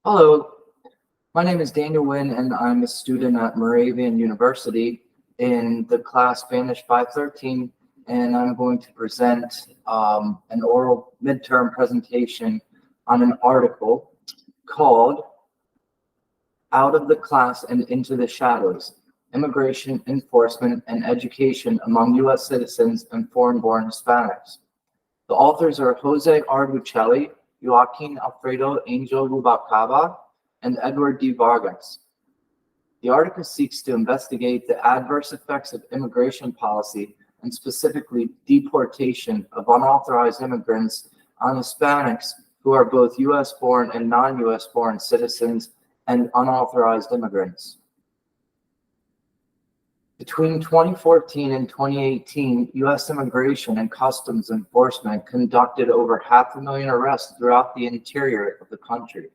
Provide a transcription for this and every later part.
Hello, my name is Daniel Wynn, and I'm a student at Moravian University in the class Spanish 513, and I'm going to present an oral midterm presentation on an article called Out of the Class and Into the Shadows, Immigration Enforcement and Education Among U.S. Citizens and Foreign-Born Hispanics. The authors are Jose R. Buccelli, Joaquin Alfredo Angel Rubalcaba, and Edward D. Vargas. The article seeks to investigate the adverse effects of immigration policy and specifically deportation of unauthorized immigrants on Hispanics who are both U.S. born and non-U.S. born citizens and unauthorized immigrants. Between 2014 and 2018, U.S. Immigration and Customs Enforcement conducted over 500,000 arrests throughout the interior of the country.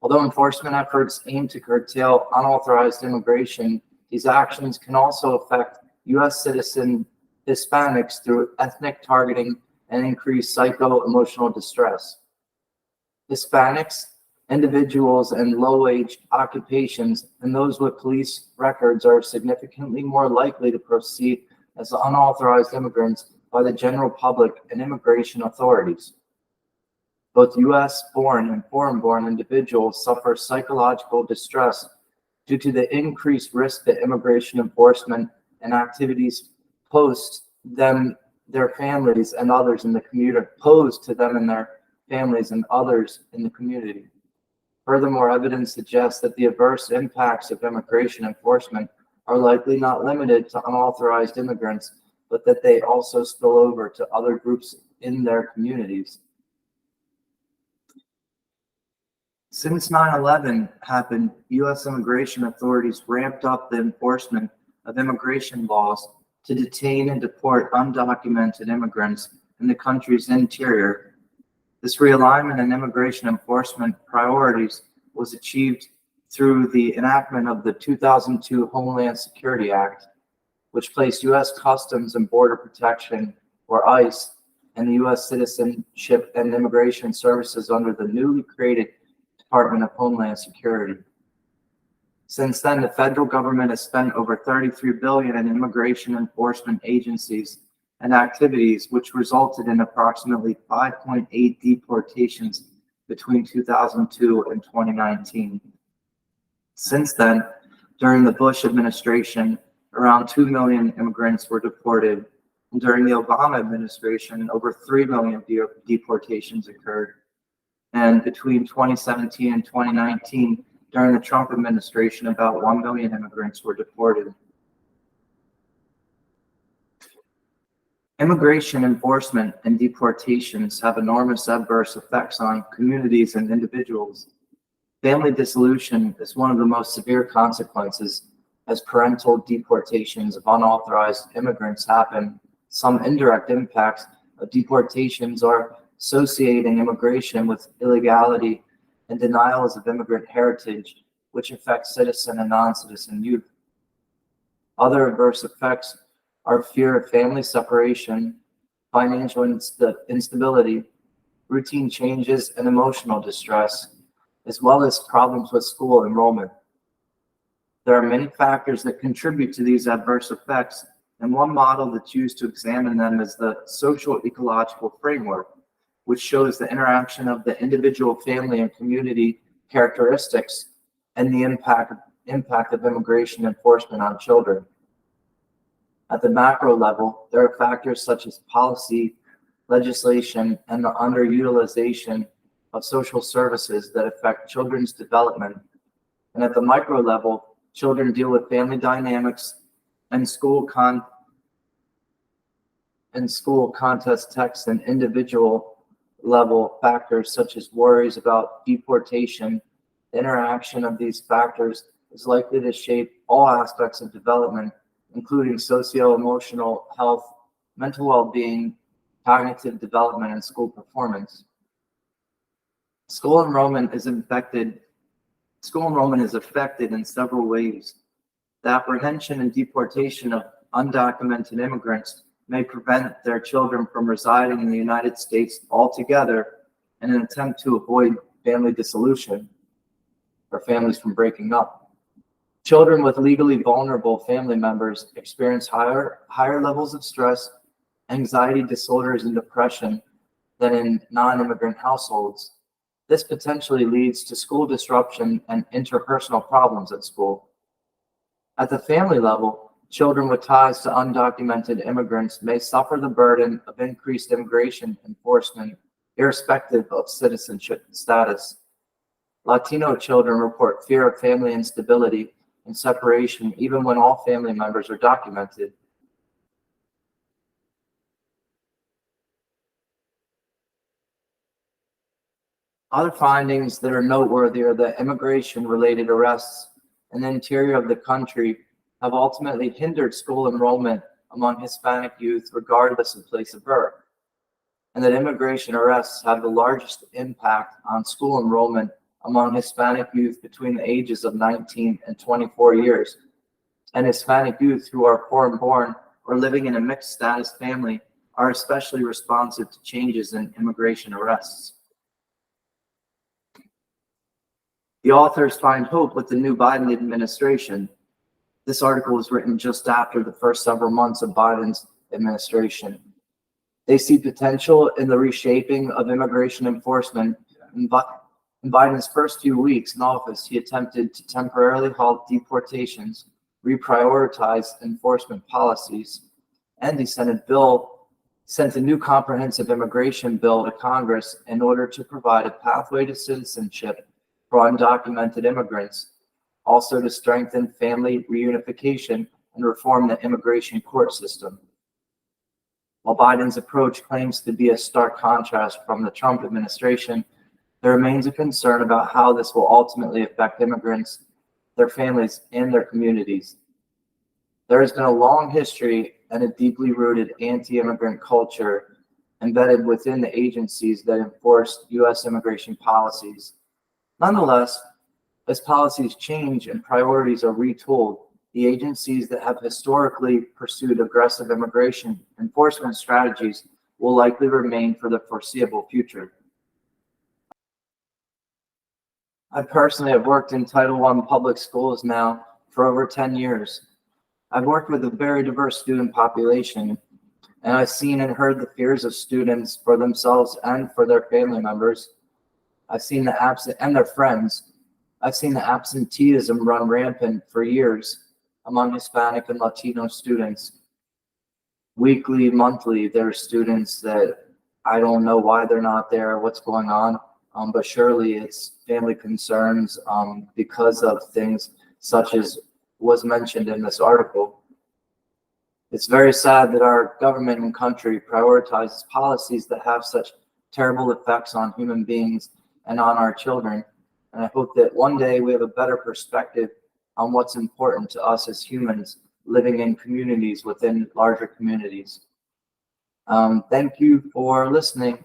Although enforcement efforts aim to curtail unauthorized immigration, these actions can also affect U.S. citizen Hispanics through ethnic targeting and increased psycho-emotional distress. Hispanics, individuals in low-wage occupations, and those with police records are significantly more likely to proceed as unauthorized immigrants by the general public and immigration authorities. Both U.S.-born and foreign-born individuals suffer psychological distress due to the increased risk that immigration enforcement and activities pose them, their families, and others in the community pose to them and their families and others in the community. Furthermore, evidence suggests that the adverse impacts of immigration enforcement are likely not limited to unauthorized immigrants, but that they also spill over to other groups in their communities. Since 9/11 happened, U.S. immigration authorities ramped up the enforcement of immigration laws to detain and deport undocumented immigrants in the country's interior. This realignment in immigration enforcement priorities was achieved through the enactment of the 2002 Homeland Security Act, which placed U.S. Customs and Border Protection, or ICE, and the U.S. Citizenship and Immigration Services under the newly created Department of Homeland Security. Since then, the federal government has spent over $33 billion in immigration enforcement agencies and activities, which resulted in approximately 5.8 deportations between 2002 and 2019. Since then, during the Bush administration, around 2 million immigrants were deported, and during the Obama administration, over 3 million deportations occurred. And between 2017 and 2019, during the Trump administration, about 1 million immigrants were deported. Immigration enforcement and deportations have enormous adverse effects on communities and individuals. Family dissolution is one of the most severe consequences, as parental deportations of unauthorized immigrants happen. Some indirect impacts of deportations are associating immigration with illegality and denials of immigrant heritage, which affects citizen and non-citizen youth. Other adverse effects are fear of family separation, financial instability, routine changes, and emotional distress, as well as problems with school enrollment. There are many factors that contribute to these adverse effects, and one model that's used to examine them is the social ecological framework, which shows the interaction of the individual, family, and community characteristics and the impact of immigration enforcement on children. At the macro level, there are factors such as policy, legislation, and the underutilization of social services that affect children's development. And at the micro level, children deal with family dynamics and school contest texts and individual level factors such as worries about deportation. The interaction of these factors is likely to shape all aspects of development, including socio-emotional health, mental well-being, cognitive development, and school performance. School enrollment is affected in several ways. The apprehension and deportation of undocumented immigrants may prevent their children from residing in the United States altogether in an attempt to avoid family dissolution or families from breaking up. Children with legally vulnerable family members experience higher levels of stress, anxiety disorders, and depression than in non-immigrant households. This potentially leads to school disruption and interpersonal problems at school. At the family level, children with ties to undocumented immigrants may suffer the burden of increased immigration enforcement, irrespective of citizenship status. Latino children report fear of family instability and separation even when all family members are documented. Other findings that are noteworthy are that immigration-related arrests in the interior of the country have ultimately hindered school enrollment among Hispanic youth regardless of place of birth, and that immigration arrests have the largest impact on school enrollment among Hispanic youth between the ages of 19 and 24 years, and Hispanic youth who are foreign-born or living in a mixed status family are especially responsive to changes in immigration arrests. The authors find hope with the new Biden administration. This article was written just after the first several months of Biden's administration. They see potential in the reshaping of immigration enforcement. In Biden's first few weeks in office, he attempted to temporarily halt deportations, reprioritize enforcement policies, and he sent a new comprehensive immigration bill to Congress in order to provide a pathway to citizenship for undocumented immigrants, also to strengthen family reunification and reform the immigration court system. While Biden's approach claims to be a stark contrast from the Trump administration, there remains a concern about how this will ultimately affect immigrants, their families, and their communities. There has been a long history and a deeply rooted anti-immigrant culture embedded within the agencies that enforce U.S. immigration policies. Nonetheless, as policies change and priorities are retooled, the agencies that have historically pursued aggressive immigration enforcement strategies will likely remain for the foreseeable future. I personally have worked in Title I public schools now for over 10 years. I've worked with a very diverse student population, and I've seen and heard the fears of students for themselves and for their family members. I've seen their friends. I've seen the absenteeism run rampant for years among Hispanic and Latino students. Weekly, monthly, there are students that I don't know why they're not there, what's going on, but surely it's family concerns because of things such as was mentioned in this article. It's very sad that our government and country prioritizes policies that have such terrible effects on human beings and on our children. And I hope that one day we have a better perspective on what's important to us as humans living in communities within larger communities. Thank you for listening,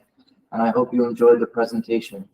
and I hope you enjoyed the presentation.